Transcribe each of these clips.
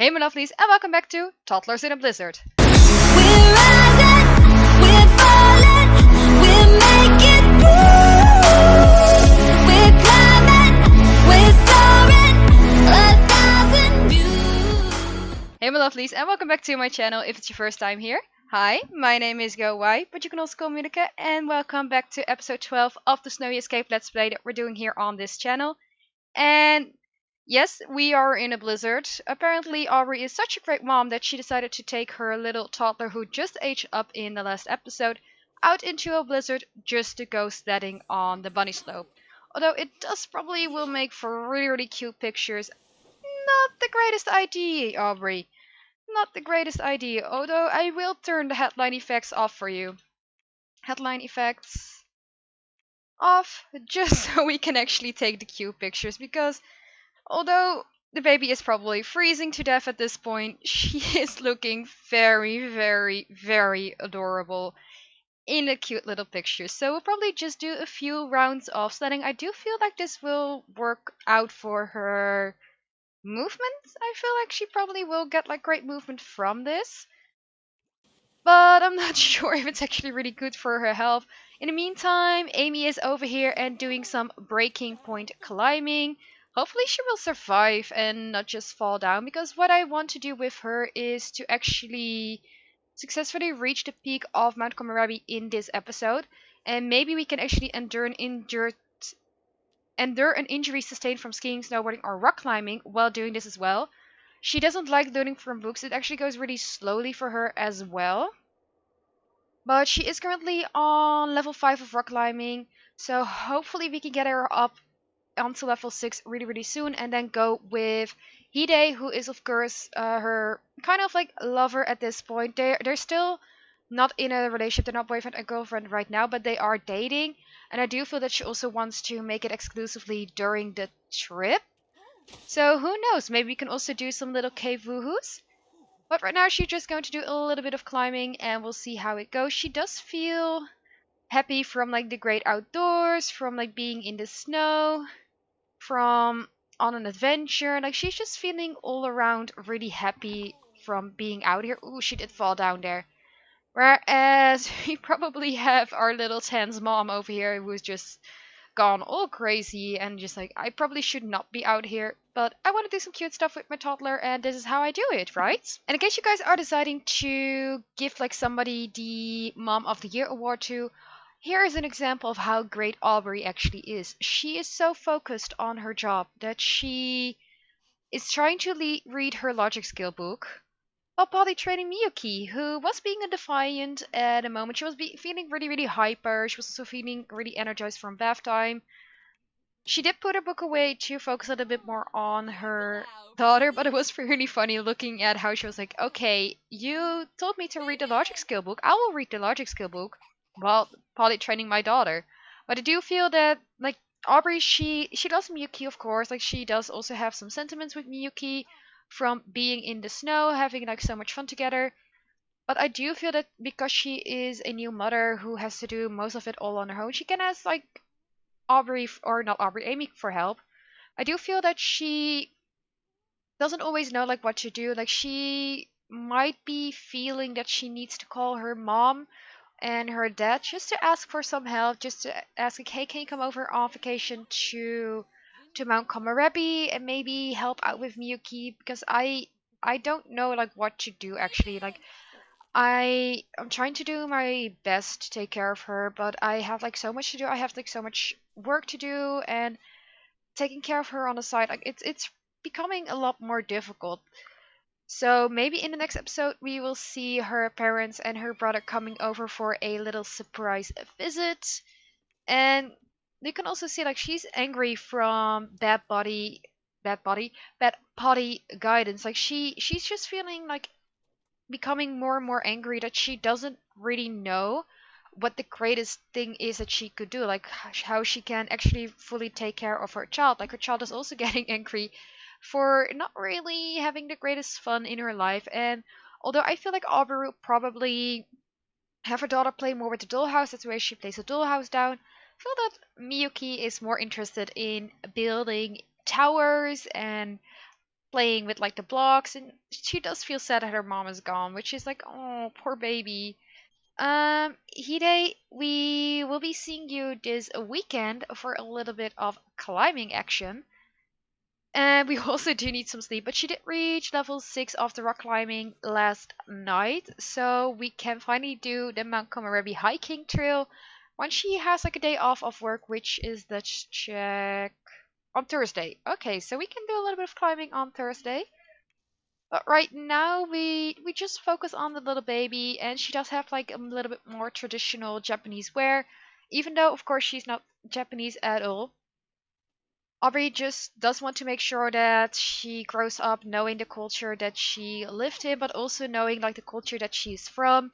Hey my lovelies, and welcome back to Toddlers in a Blizzard. We're rising, we're falling, we're making moves. We're climbing, we're soaring, 1,000 views. Hey my lovelies, and welcome back to my channel if it's your first time here. Hi, my name is GoY, but you can also call me Nika, and welcome back to episode 12 of the Snowy Escape Let's Play that we're doing here on this channel. And yes, we are in a blizzard. Apparently, Aubree is such a great mom that she decided to take her little toddler who just aged up in the last episode out into a blizzard just to go sledding on the bunny slope. Although it does probably will make for really cute pictures. Not the greatest idea, Aubree. Not the greatest idea, although I will turn the headline effects off for you. Headline effects off, just so we can actually take the cute pictures, because although the baby is probably freezing to death at this point, she is looking very adorable in a cute little picture. So we'll probably just do a few rounds of sledding. I do feel like this will work out for her movement. I feel like she probably will get like great movement from this. But I'm not sure if it's actually really good for her health. In the meantime, Amy is over here and doing some breaking point climbing. Hopefully she will survive and not just fall down, because what I want to do with her is to actually successfully reach the peak of Mount Komorebi in this episode. And maybe we can actually endure an injury sustained from skiing, snowboarding, or rock climbing while doing this as well. She doesn't like learning from books. It actually goes really slowly for her as well. But she is currently on level 5 of rock climbing, so hopefully we can get her up onto level 6 really soon, and then go with Hide, who is of course her kind of like lover at this point. They're still not in a relationship, they're not boyfriend and girlfriend right now, but they are dating, and I do feel that she also wants to make it exclusively during the trip. So who knows, maybe we can also do some little cave woohoos. But right now she's just going to do a little bit of climbing, and we'll see how it goes. She does feel happy from like the great outdoors, from like being in the snow, from on an adventure. Like she's just feeling all around really happy from being out here. Ooh, she did fall down there. Whereas we probably have our little Tan's mom over here who's just gone all crazy and just like, I probably should not be out here, but I want to do some cute stuff with my toddler, and this is how I do it, right? And in case you guys are deciding to give like somebody the Mom of the Year award to, here is an example of how great Aubree actually is. She is so focused on her job that she is trying to read her logic skill book while potty training Miyuki, who was being a defiant at the moment. She was feeling really hyper. She was also feeling really energized from bath time. She did put her book away to focus a little bit more on her daughter, but it was really funny looking at how she was like, okay, you told me to read the logic skill book. I will read the logic skill book while potty training my daughter. But I do feel that, like, Aubree, she loves Miyuki, of course. Like, she does also have some sentiments with Miyuki from being in the snow, having like so much fun together. But I do feel that because she is a new mother who has to do most of it all on her own, she can ask like Aubree, or not Aubree, Amy for help. I do feel that she doesn't always know like what to do. Like she might be feeling that she needs to call her mom and her dad just to ask for some help, just to ask like, hey, can you come over on vacation to Mount Komorebi and maybe help out with Miyuki, because I don't know like what to do actually. Like I'm trying to do my best to take care of her, but I have like so much to do. I have like so much work to do, and taking care of her on the side, like it's becoming a lot more difficult. So maybe in the next episode we will see her parents and her brother coming over for a little surprise visit. And you can also see like she's angry from bad potty guidance. Like she's just feeling like becoming more and more angry that she doesn't really know what the greatest thing is that she could do, like how she can actually fully take care of her child. Like her child is also getting angry for not really having the greatest fun in her life. And although I feel like Aubree will probably have her daughter play more with the dollhouse, that's where she plays the dollhouse down, I feel that Miyuki is more interested in building towers and playing with like the blocks, and she does feel sad that her mom is gone, which is like, oh, poor baby. Hide, we will be seeing you this weekend for a little bit of climbing action. And we also do need some sleep, but she did reach level 6 of the rock climbing last night, so we can finally do the Mount Komorebi hiking trail when she has like a day off of work, which is, let's check, on Thursday. Okay, so we can do a little bit of climbing on Thursday. But right now we just focus on the little baby, and she does have like a little bit more traditional Japanese wear, even though of course she's not Japanese at all. Aubree just does want to make sure that she grows up knowing the culture that she lived in, but also knowing like the culture that she's from.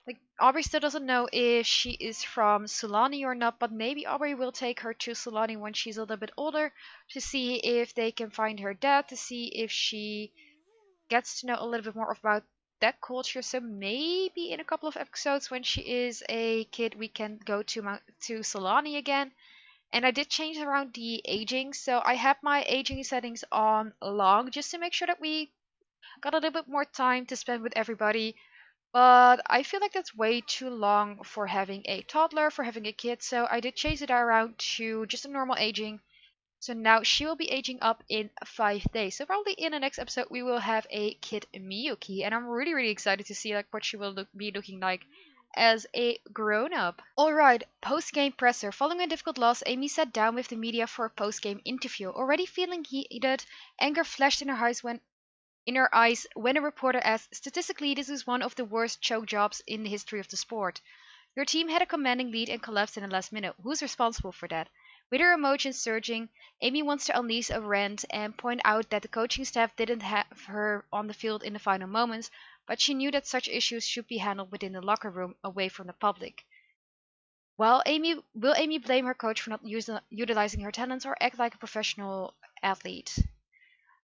Like Aubree still doesn't know if she is from Sulani or not, but maybe Aubree will take her to Sulani when she's a little bit older to see if they can find her dad, to see if she gets to know a little bit more about that culture. So maybe in a couple of episodes when she is a kid, we can go to to Sulani again. And I did change around the aging, so I have my aging settings on long just to make sure that we got a little bit more time to spend with everybody. But I feel like that's way too long for having a toddler, for having a kid, so I did change it around to just a normal aging. So now she will be aging up in 5 days. So probably in the next episode we will have a kid Miyuki, and I'm really really excited to see like what she will be looking like as a grown up. Alright, post game presser. Following a difficult loss, Amy sat down with the media for a post game interview. Already feeling heated, anger flashed in her eyes when a reporter asked, statistically this is one of the worst choke jobs in the history of the sport. Your team had a commanding lead and collapsed in the last minute. Who's responsible for that? With her emotions surging, Amy wants to unleash a rant and point out that the coaching staff didn't have her on the field in the final moments, but she knew that such issues should be handled within the locker room away from the public. Well, will Amy blame her coach for not utilizing her talents or act like a professional athlete?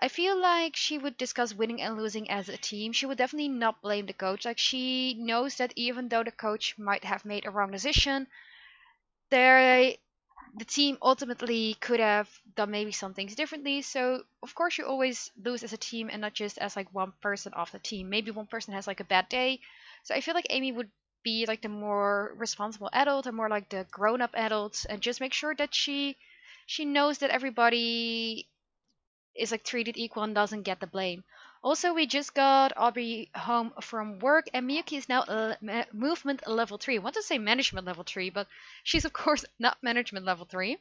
I feel like she would discuss winning and losing as a team. She would definitely not blame the coach. Like she knows that even though the coach might have made a wrong decision, there the team ultimately could have done maybe some things differently. So of course you always lose as a team and not just as like one person off the team. Maybe one person has like a bad day. So I feel like Amy would be like the more responsible adult and more like the grown up adult, and just make sure that she knows that everybody is like treated equal and doesn't get the blame. Also, we just got Aubree home from work, and Miyuki is now movement level 3. I want to say management level 3, but she's of course not management level 3.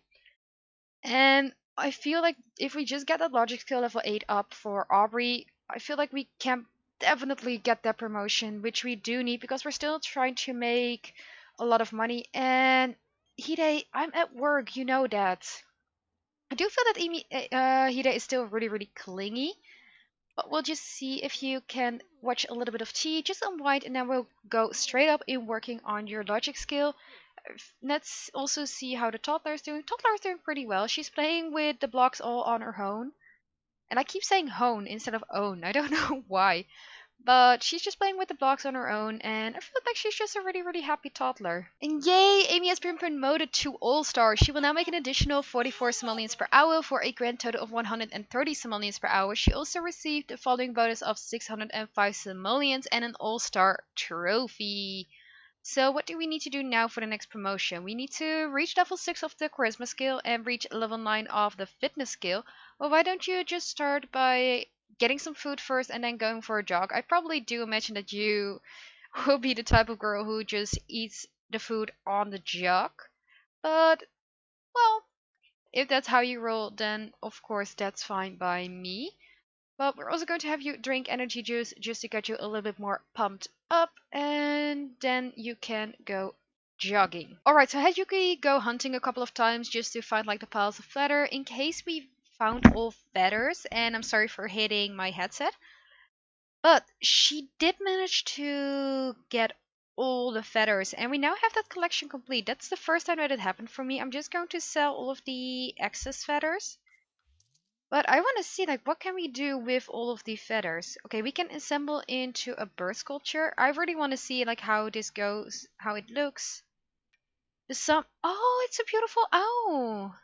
And I feel like if we just get that logic skill level 8 up for Aubree, I feel like we can definitely get that promotion, which we do need because we're still trying to make a lot of money. And Hide, I'm at work, you know that. I do feel that Hide is still really, really clingy. But we'll just see if you can watch a little bit of tea, just unwind, and then we'll go straight up in working on your logic skill. Let's also see how the toddler is doing. Toddler is doing pretty well. She's playing with the blocks all on her own. And I keep saying hone instead of own. I don't know why. But she's just playing with the blocks on her own, and I feel like she's just a really, really happy toddler. And yay, Amy has been promoted to All-Star. She will now make an additional 44 simoleons per hour for a grand total of 130 simoleons per hour. She also received the following bonus of 605 simoleons and an All-Star trophy. So what do we need to do now for the next promotion? We need to reach level 6 of the charisma skill and reach level 9 of the fitness skill. Well, why don't you just start by getting some food first and then going for a jog? I probably do imagine that you will be the type of girl who just eats the food on the jog. But, well, if that's how you roll, then of course that's fine by me. But we're also going to have you drink energy juice just to get you a little bit more pumped up, and then you can go jogging. Alright, so I had Yuki go hunting a couple of times just to find like the piles of feather in case we found all feathers, and I'm sorry for hitting my headset. But she did manage to get all the feathers, and we now have that collection complete. That's the first time that it happened for me. I'm just going to sell all of the excess feathers. But I want to see, like, what can we do with all of the feathers? Okay, we can assemble into a bird sculpture. I really want to see, like, how this goes, how it looks. The sun. Oh, it's a beautiful owl.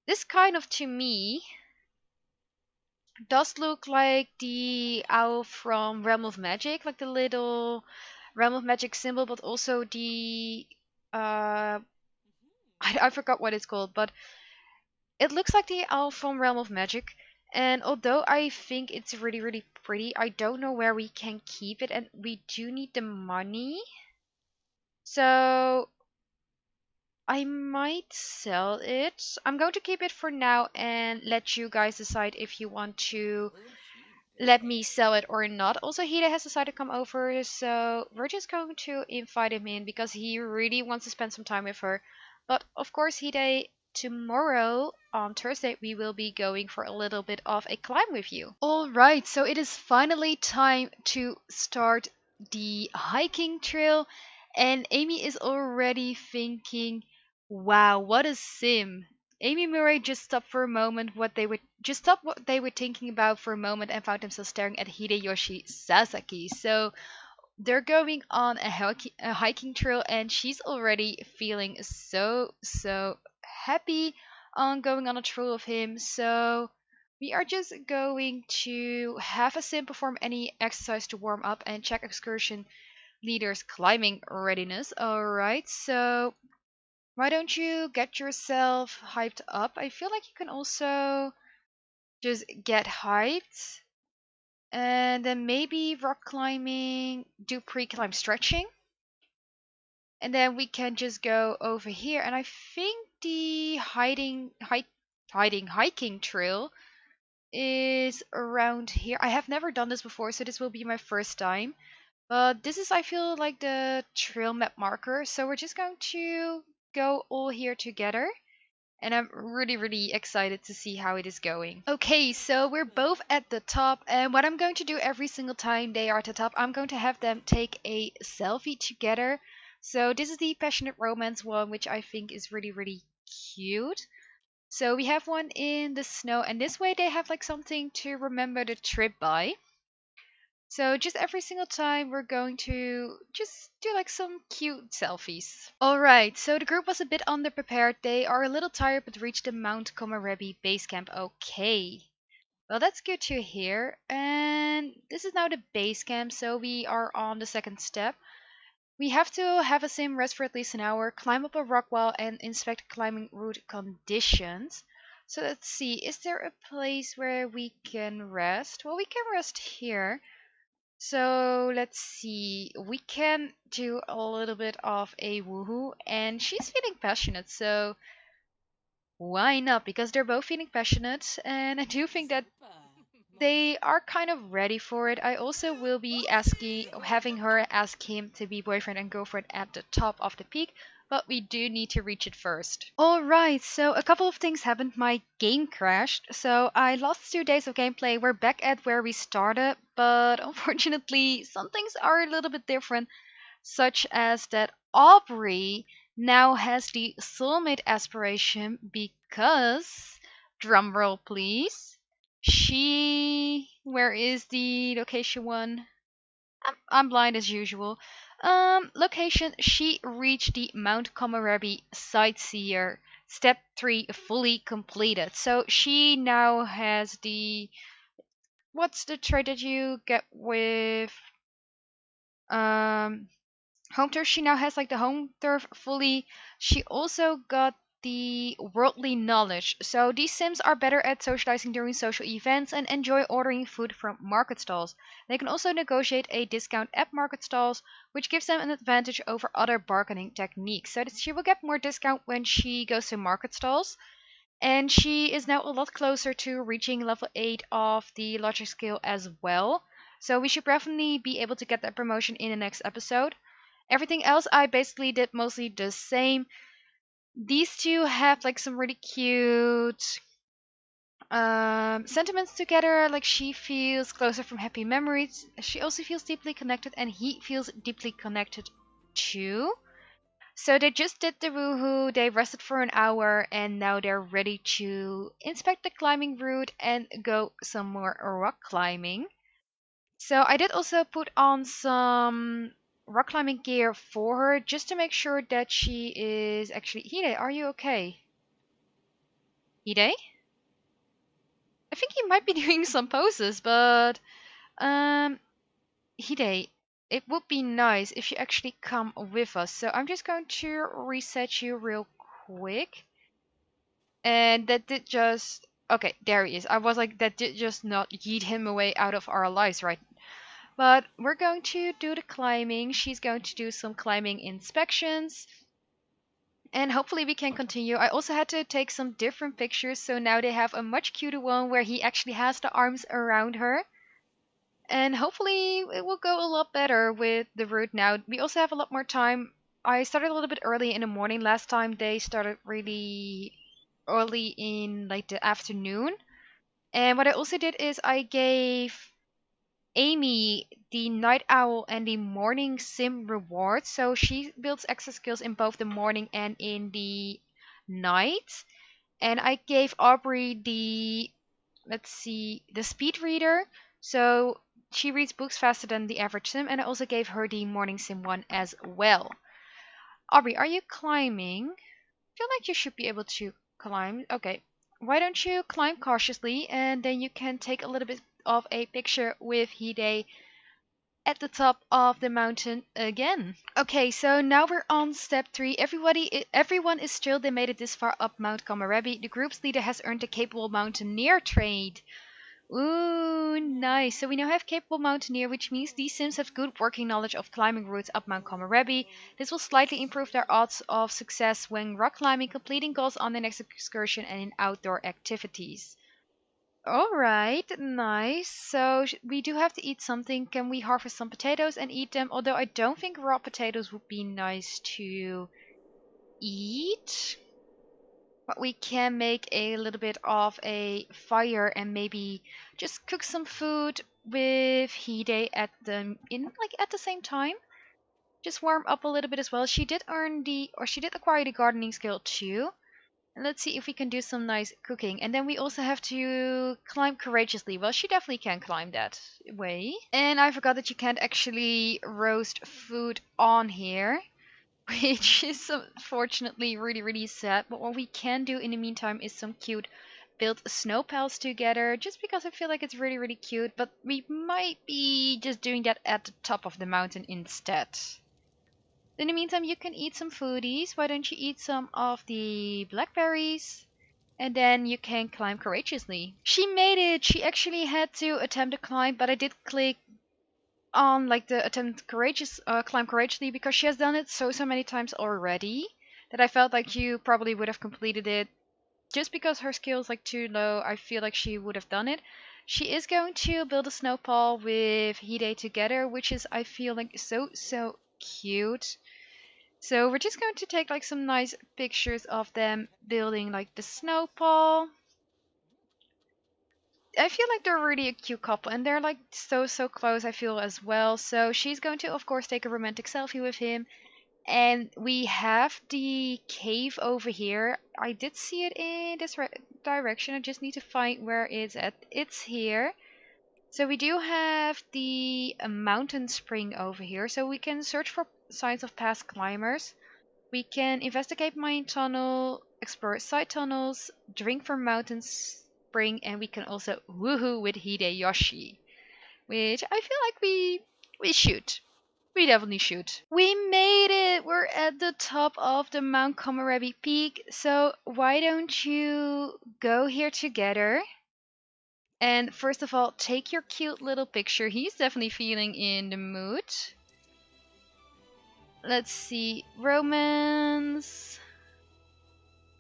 This kind of, to me, does look like the owl from Realm of Magic, like the little Realm of Magic symbol, but also the uh I forgot what it's called, but it looks like the owl from Realm of Magic. And although I think it's really, really pretty, I don't know where we can keep it, and we do need the money. So I might sell it. I'm going to keep it for now and let you guys decide if you want to let me sell it or not. Also, Hida has decided to come over, so we're just going to invite him in because he really wants to spend some time with her. But of course, Hida, tomorrow on Thursday, we will be going for a little bit of a climb with you. Alright, so it is finally time to start the hiking trail, and Amy is already thinking, wow, what a sim. Amy Murray just stopped for a moment what they were thinking about for a moment and found themselves staring at Hideyoshi Sasaki. So they're going on a hiking trail and she's already feeling so happy on going on a trail with him. So we are just going to have a sim perform any exercise to warm up and check excursion leaders climbing readiness. Alright, so why don't you get yourself hyped up? I feel like you can also just get hyped and then maybe rock climbing, do pre-climb stretching, and then we can just go over here. And I think the hiding hiking trail is around here. I have never done this before, so this will be my first time. But this is, I feel like, the trail map marker. So we're just going to go all here together. And I'm really, really excited to see how it is going. Okay, so we're both at the top, and what I'm going to do every single time they are at the top, I'm going to have them take a selfie together. So this is the Passionate Romance one, which I think is really, really cute. So we have one in the snow, and this way they have like something to remember the trip by. So just every single time we're going to just do like some cute selfies. Alright, so the group was a bit underprepared. They are a little tired but reached the Mount Komarebi base camp. Okay. Well, that's good to hear. And this is now the base camp, so we are on the second step. We have to have a sim rest for at least an hour, climb up a rock wall, and inspect climbing route conditions. So let's see, is there a place where we can rest? Well, we can rest here. So let's see. We can do a little bit of a woohoo, and she's feeling passionate, so why not? Because they're both feeling passionate, and I do think that they are kind of ready for it. I also will be having her ask him to be boyfriend and girlfriend at the top of the peak, but we do need to reach it first. Alright, so a couple of things happened. My game crashed, so I lost 2 days of gameplay. We're back at where we started, but unfortunately, some things are a little bit different, such as that Aubree now has the soulmate aspiration because, drumroll please, where is the location one? I'm blind as usual. Location, she reached the Mount Komarebi Sightseer. Step 3 fully completed. So she now has the, what's the trait that you get with um home turf? She now has like the home turf fully. She also got the worldly knowledge. So these sims are better at socializing during social events and enjoy ordering food from market stalls. They can also negotiate a discount at market stalls, which gives them an advantage over other bargaining techniques. So that she will get more discount when she goes to market stalls. And she is now a lot closer to reaching level 8 of the logic skill as well. So we should definitely be able to get that promotion in the next episode. Everything else I basically did mostly the same. These two have like some really cute sentiments together. Like she feels closer from happy memories. She also feels deeply connected, and he feels deeply connected too. So they just did the woohoo, they rested for an hour, and now they're ready to inspect the climbing route and go some more rock climbing. So I did also put on some rock climbing gear for her just to make sure that she is actually. Hide, are you okay? Hide? I think he might be doing some poses, but um, Hide, it would be nice if you actually come with us. So I'm just going to reset you real quick. And that did just... Okay, there he is. I was like, that did just not yeet him away out of our lives, right? But we're going to do the climbing. She's going to do some climbing inspections. And hopefully we can continue. I also had to take some different pictures, so now they have a much cuter one where he actually has the arms around her. And hopefully it will go a lot better with the route now. We also have a lot more time. I started a little bit early in the morning. Last time they started really early in like the afternoon. And what I also did is I gave Amy the night owl and the morning sim reward. So she builds extra skills in both the morning and in the night. And I gave Aubree the, let's see, the speed reader. So she reads books faster than the average sim. And I also gave her the morning sim one as well. Aubree, are you climbing? I feel like you should be able to climb. Okay. Why don't you climb cautiously and then you can take a little bit of a picture with Hide at the top of the mountain again. Okay, so now we're on step 3. Everyone is thrilled they made it this far up Mount Kamarabi. The group's leader has earned a capable mountaineer trait. Ooh, nice. So we now have capable mountaineer, which means these sims have good working knowledge of climbing routes up Mount Kamarabi. This will slightly improve their odds of success when rock climbing, completing goals on their next excursion, and in outdoor activities. Alright, nice. So we do have to eat something. Can we harvest some potatoes and eat them? Although I don't think raw potatoes would be nice to eat. But we can make a little bit of a fire and maybe just cook some food with Hide at the same time. Just warm up a little bit as well. She did acquire the gardening skill too. And let's see if we can do some nice cooking. And then we also have to climb courageously. Well, she definitely can climb that way. And I forgot that you can't actually roast food on here, which is unfortunately really, really sad. But what we can do in the meantime is some cute build snow pals together, just because I feel like it's really, really cute. But we might be just doing that at the top of the mountain instead. In the meantime, you can eat some foodies. Why don't you eat some of the blackberries? And then you can climb courageously. She made it! She actually had to attempt to climb, but I did click on like the climb courageously because she has done it so many times already that I felt like you probably would have completed it. Just because her skill is like too low, I feel like she would have done it. She is going to build a snowball with Hide together, which is I feel like so cute. So we're just going to take like some nice pictures of them building like the snowball. I feel like they're really a cute couple and they're like so close I feel as well. So she's going to of course take a romantic selfie with him. And we have the cave over here. I did see it in this direction. I just need to find where it's at. It's here. So we do have the mountain spring over here. So we can search for signs of past climbers. We can investigate mine tunnel, explore side tunnels, drink from mountain spring, and we can also woohoo with Hideyoshi, which I feel like we should. We definitely should. We made it! We're at the top of the Mount Kamarabi peak, so why don't you go here together? And first of all, take your cute little picture. He's definitely feeling in the mood. Let's see. Romance.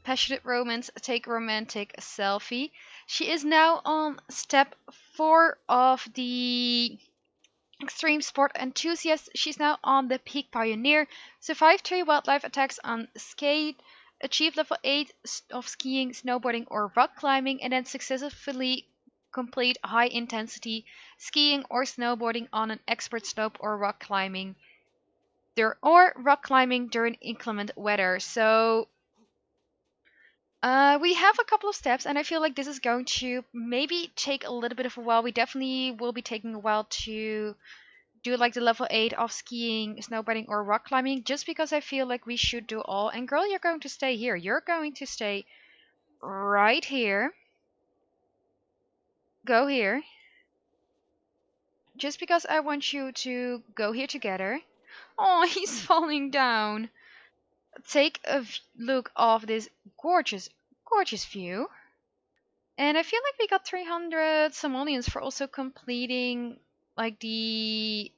Passionate romance. Take romantic selfie. She is now on step 4 of the extreme sport enthusiast. She's now on the peak pioneer. Survive 3 wildlife attacks on skate. Achieve level 8 of skiing, snowboarding, or rock climbing. And then successfully complete high intensity skiing or snowboarding on an expert slope or rock climbing during inclement weather. So we have a couple of steps, and I feel like this is going to maybe take a little bit of a while. We definitely will be taking a while to do like the level 8 of skiing, snowboarding, or rock climbing, just because I feel like we should do all. And girl, you're going to stay here. You're going to stay right here. go here. Just because I want you to go here together. Oh, he's falling down. Take a look of this gorgeous, gorgeous view. And I feel like we got 300 simoleons for also completing like the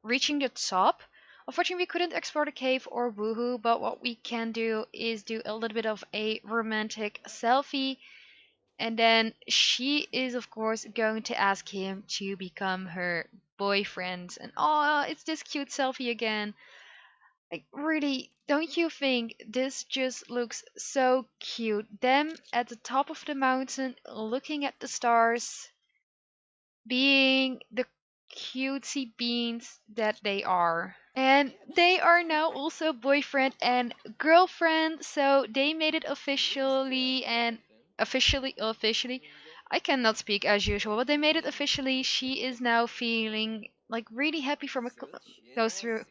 reaching the top. Unfortunately, we couldn't explore the cave or woohoo, but what we can do is do a little bit of a romantic selfie. And then she is, of course, going to ask him to become her boyfriend. And oh, it's this cute selfie again. Like, really, don't you think this just looks so cute? Them at the top of the mountain, looking at the stars, being the cutesy beans that they are. And they are now also boyfriend and girlfriend, so they made it officially and officially. I cannot speak as usual, but they made it officially. She is now feeling like really happy from a close through.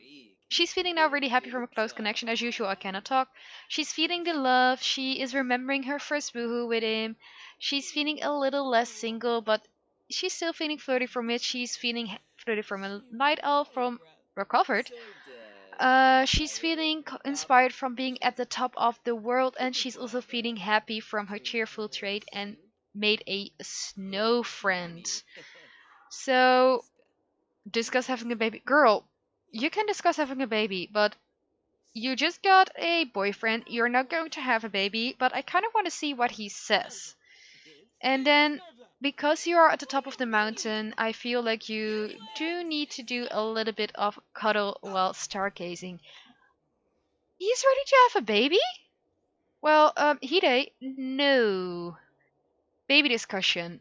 She's feeling now really happy from a close connection. As usual, I cannot talk. She's feeling the love. She is remembering her first woohoo with him. She's feeling a little less single, but she's still feeling flirty from it. She's feeling flirty from a night elf from recovered. She's feeling inspired from being at the top of the world, and she's also feeling happy from her cheerful trait and made a snow friend. So, discuss having a baby. Girl, you can discuss having a baby, but you just got a boyfriend. You're not going to have a baby, but I kind of want to see what he says. And then, because you are at the top of the mountain, I feel like you do need to do a little bit of cuddle while stargazing. He's ready to have a baby? Well, Hide, no. Baby discussion.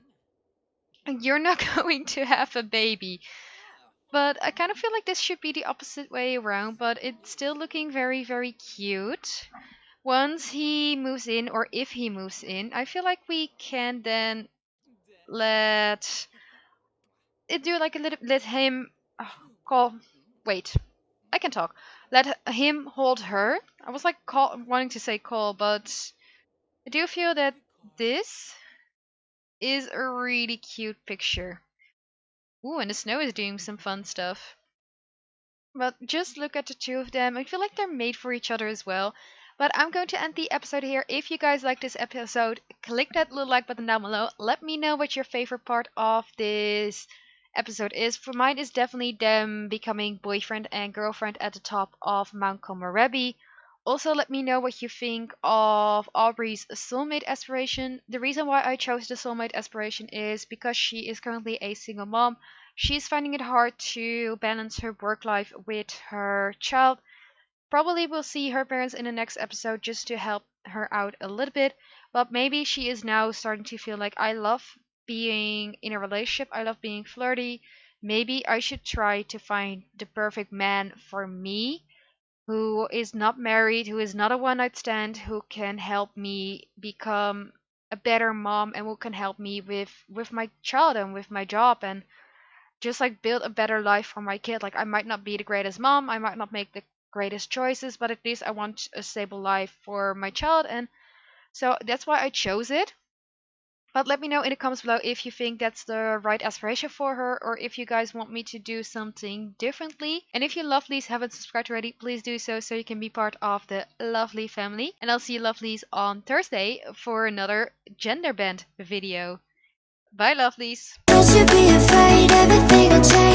You're not going to have a baby. But I kind of feel like this should be the opposite way around, but it's still looking very, very cute. Once he moves in, or if he moves in, I feel like we can then let it do like a little, let him call. Wait, I can talk. Let him hold her. I was like wanting to say call, but I do feel that this is a really cute picture. Ooh, and the snow is doing some fun stuff. But just look at the two of them. I feel like they're made for each other as well. But I'm going to end the episode here. If you guys like this episode, click that little like button down below. Let me know what your favorite part of this episode is. For mine, is definitely them becoming boyfriend and girlfriend at the top of Mount Komorebi. Also, let me know what you think of Aubree's soulmate aspiration. The reason why I chose the soulmate aspiration is because she is currently a single mom. She's finding it hard to balance her work life with her child. Probably we'll see her parents in the next episode just to help her out a little bit. But maybe she is now starting to feel like I love being in a relationship, I love being flirty. Maybe I should try to find the perfect man for me who is not married, who is not a one night stand, who can help me become a better mom and who can help me with my child and with my job and just like build a better life for my kid. Like I might not be the greatest mom, I might not make the greatest choices, but at least I want a stable life for my child, and so that's why I chose it. But let me know in the comments below if you think that's the right aspiration for her, or if you guys want me to do something differently. And if you lovelies haven't subscribed already, please do so so you can be part of the lovely family. And I'll see you lovelies on Thursday for another gender bend video. Bye lovelies! Don't you be afraid, everything will change.